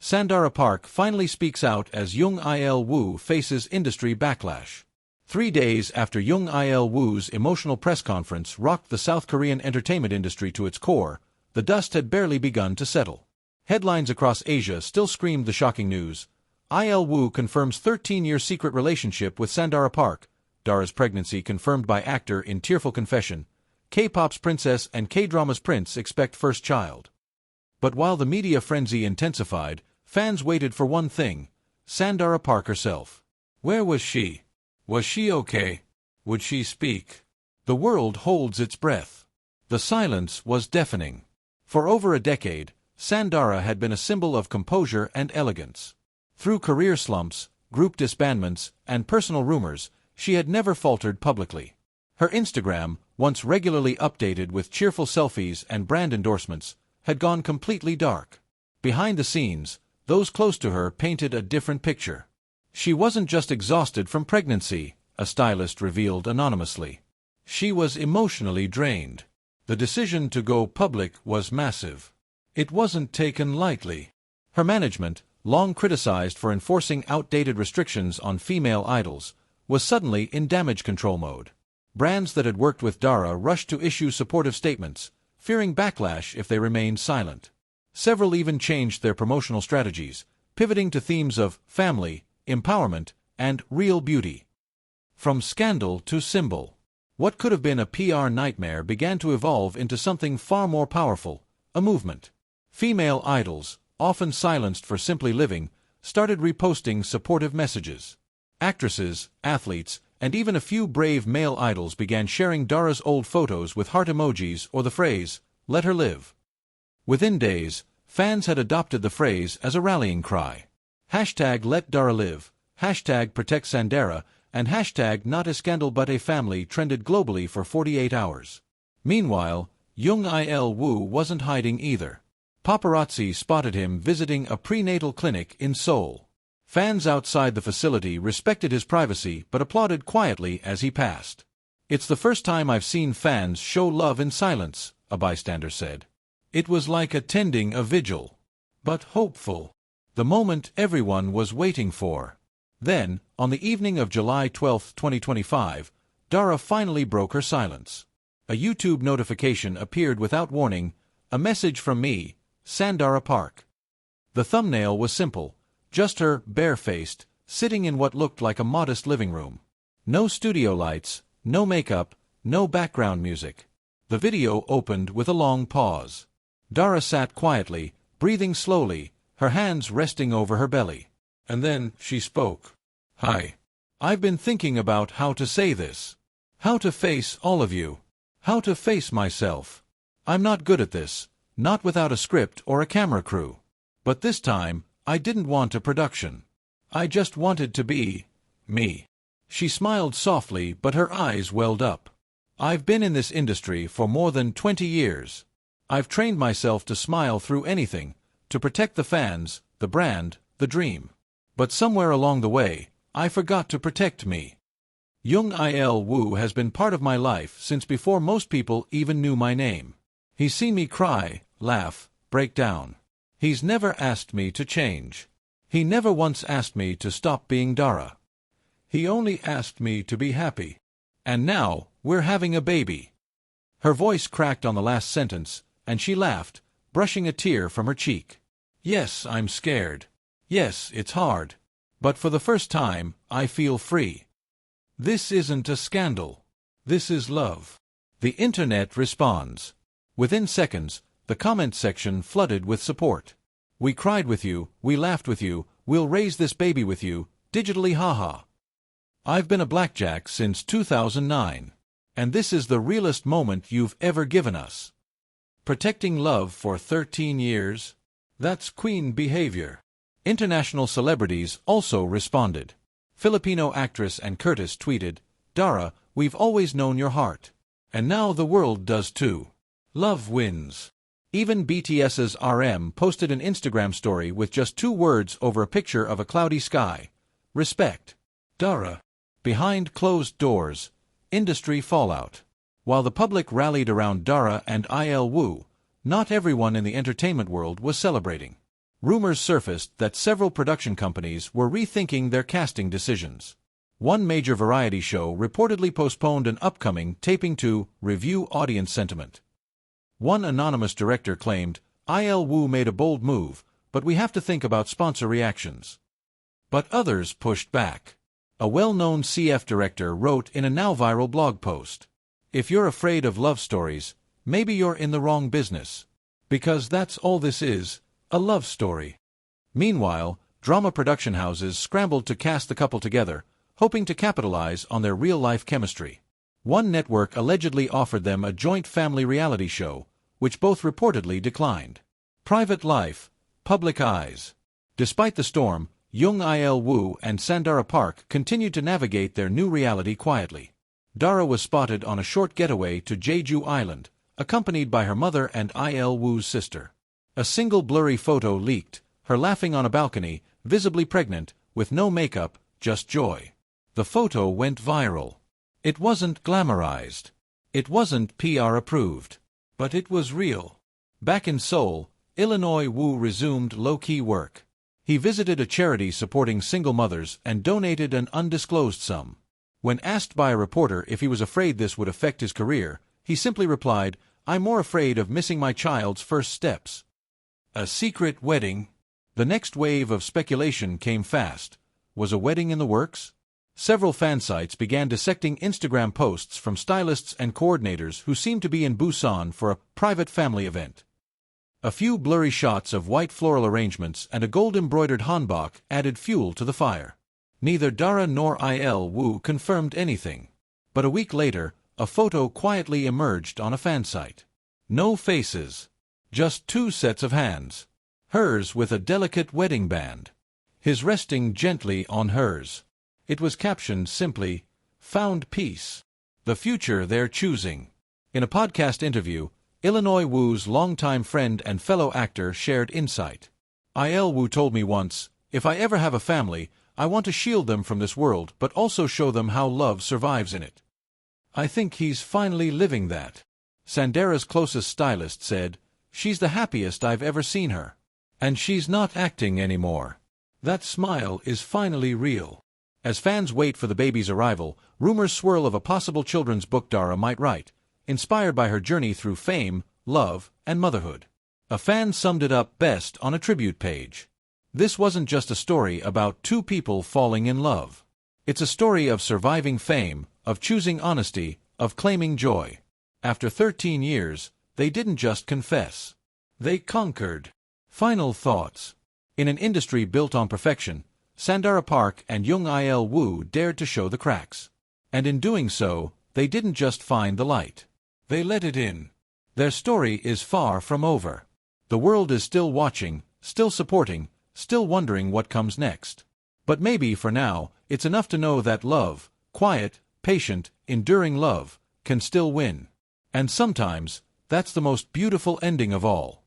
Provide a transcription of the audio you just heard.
Sandara Park finally speaks out as Jung Il-Woo faces industry backlash. 3 days after Jung Il-Woo's emotional press conference rocked the South Korean entertainment industry to its core, the dust had barely begun to settle. Headlines across Asia still screamed the shocking news. Il-Woo confirms 13-year secret relationship with Sandara Park, Dara's pregnancy confirmed by actor in tearful confession, K-pop's princess and K-drama's prince expect first child. But while the media frenzy intensified, fans waited for one thing: Sandara Park herself. Where was she? Was she okay? Would she speak? The world holds its breath. The silence was deafening. For over a decade, Sandara had been a symbol of composure and elegance. Through career slumps, group disbandments, and personal rumors, she had never faltered publicly. Her Instagram, once regularly updated with cheerful selfies and brand endorsements, had gone completely dark. Behind the scenes, those close to her painted a different picture. She wasn't just exhausted from pregnancy, a stylist revealed anonymously. She was emotionally drained. The decision to go public was massive. It wasn't taken lightly. Her management, long criticized for enforcing outdated restrictions on female idols, was suddenly in damage control mode. Brands that had worked with Dara rushed to issue supportive statements, fearing backlash if they remained silent. Several even changed their promotional strategies, pivoting to themes of family, empowerment, and real beauty. From scandal to symbol, what could have been a PR nightmare began to evolve into something far more powerful: a movement. Female idols, often silenced for simply living, started reposting supportive messages. Actresses, athletes, and even a few brave male idols began sharing Dara's old photos with heart emojis or the phrase, "Let her live." Within days, fans had adopted the phrase as a rallying cry. Hashtag Let Dara Live, hashtag Protect Sandara, and hashtag Not a Scandal But a Family trended globally for 48 hours. Meanwhile, Jung Il-Woo wasn't hiding either. Paparazzi spotted him visiting a prenatal clinic in Seoul. Fans outside the facility respected his privacy but applauded quietly as he passed. "It's the first time I've seen fans show love in silence," a bystander said. "It was like attending a vigil. But hopeful. The moment everyone was waiting for." Then, on the evening of July 12, 2025, Dara finally broke her silence. A YouTube notification appeared without warning: "A message from me, Sandara Park." The thumbnail was simple: just her, barefaced, sitting in what looked like a modest living room. No studio lights, no makeup, no background music. The video opened with a long pause. Dara sat quietly, breathing slowly, her hands resting over her belly. And then she spoke. "Hi. I've been thinking about how to say this. How to face all of you. How to face myself. I'm not good at this, not without a script or a camera crew. But this time, I didn't want a production. I just wanted to be me." She smiled softly, but her eyes welled up. "I've been in this industry for more than 20 years. I've trained myself to smile through anything, to protect the fans, the brand, the dream. But somewhere along the way, I forgot to protect me. Jung Il-Woo has been part of my life since before most people even knew my name. He's seen me cry, laugh, break down. He's never asked me to change. He never once asked me to stop being Dara. He only asked me to be happy. And now, we're having a baby." Her voice cracked on the last sentence, and she laughed, brushing a tear from her cheek. "Yes, I'm scared. Yes, it's hard. But for the first time, I feel free. This isn't a scandal. This is love." The internet responds. Within seconds, the comment section flooded with support. "We cried with you, we laughed with you, we'll raise this baby with you, digitally haha. I've been a blackjack since 2009. And this is the realest moment you've ever given us. Protecting love for 13 years? That's queen behavior." International celebrities also responded. Filipino actress Ann Curtis tweeted, "Dara, we've always known your heart. And now the world does too. Love wins." Even BTS's RM posted an Instagram story with just 2 words over a picture of a cloudy sky: "Respect. Dara." Behind closed doors, industry fallout. While the public rallied around Dara and Il-Woo, not everyone in the entertainment world was celebrating. rumors surfaced that several production companies were rethinking their casting decisions. One major variety show reportedly postponed an upcoming taping to review audience sentiment. One anonymous director claimed, Il-Woo made a bold move, but we have to think about sponsor reactions. But others pushed back. A well-known CF director wrote in a now-viral blog post, "If you're afraid of love stories, maybe you're in the wrong business. Because that's all this is, a love story." Meanwhile, drama production houses scrambled to cast the couple together, hoping to capitalize on their real-life chemistry. One network allegedly offered them a joint family reality show, which both reportedly declined. Private life, public eyes. Despite the storm, Jung Il-Woo and Sandara Park continued to navigate their new reality quietly. Dara was spotted on a short getaway to Jeju Island, accompanied by her mother and Il-Woo's sister. A single blurry photo leaked, her laughing on a balcony, visibly pregnant, with no makeup, just joy. The photo went viral. It wasn't glamorized. It wasn't PR approved. But it was real. Back in Seoul, Illinois, Woo resumed low-key work. He visited a charity supporting single mothers and donated an undisclosed sum. When asked by a reporter if he was afraid this would affect his career, he simply replied, "I'm more afraid of missing my child's first steps." A secret wedding? The next wave of speculation came fast. Was a wedding in the works? Several fan sites began dissecting Instagram posts from stylists and coordinators who seemed to be in Busan for a private family event. A few blurry shots of white floral arrangements and a gold-embroidered hanbok added fuel to the fire. Neither Dara nor Il-Woo confirmed anything. But a week later, a photo quietly emerged on a fan site. No faces. Just two sets of hands. Hers with a delicate wedding band. His resting gently on hers. It was captioned simply, "Found peace. The future they're choosing." In a podcast interview, Illinois Woo's longtime friend and fellow actor shared insight. Il-Woo told me once, "If I ever have a family, I want to shield them from this world but also show them how love survives in it." I think he's finally living that. Sandara's closest stylist said, "She's the happiest I've ever seen her. And she's not acting anymore. That smile is finally real." As fans wait for the baby's arrival, rumors swirl of a possible children's book Dara might write, inspired by her journey through fame, love, and motherhood. A fan summed it up best on a tribute page. "This wasn't just a story about two people falling in love. It's a story of surviving fame, of choosing honesty, of claiming joy. After 13 years, they didn't just confess. They conquered." Final thoughts. In an industry built on perfection, Sandara Park and Jung Il-Woo dared to show the cracks. And in doing so, they didn't just find the light. They let it in. Their story is far from over. The world is still watching, still supporting, still wondering what comes next. But maybe for now, it's enough to know that love, quiet, patient, enduring love, can still win. And sometimes, that's the most beautiful ending of all.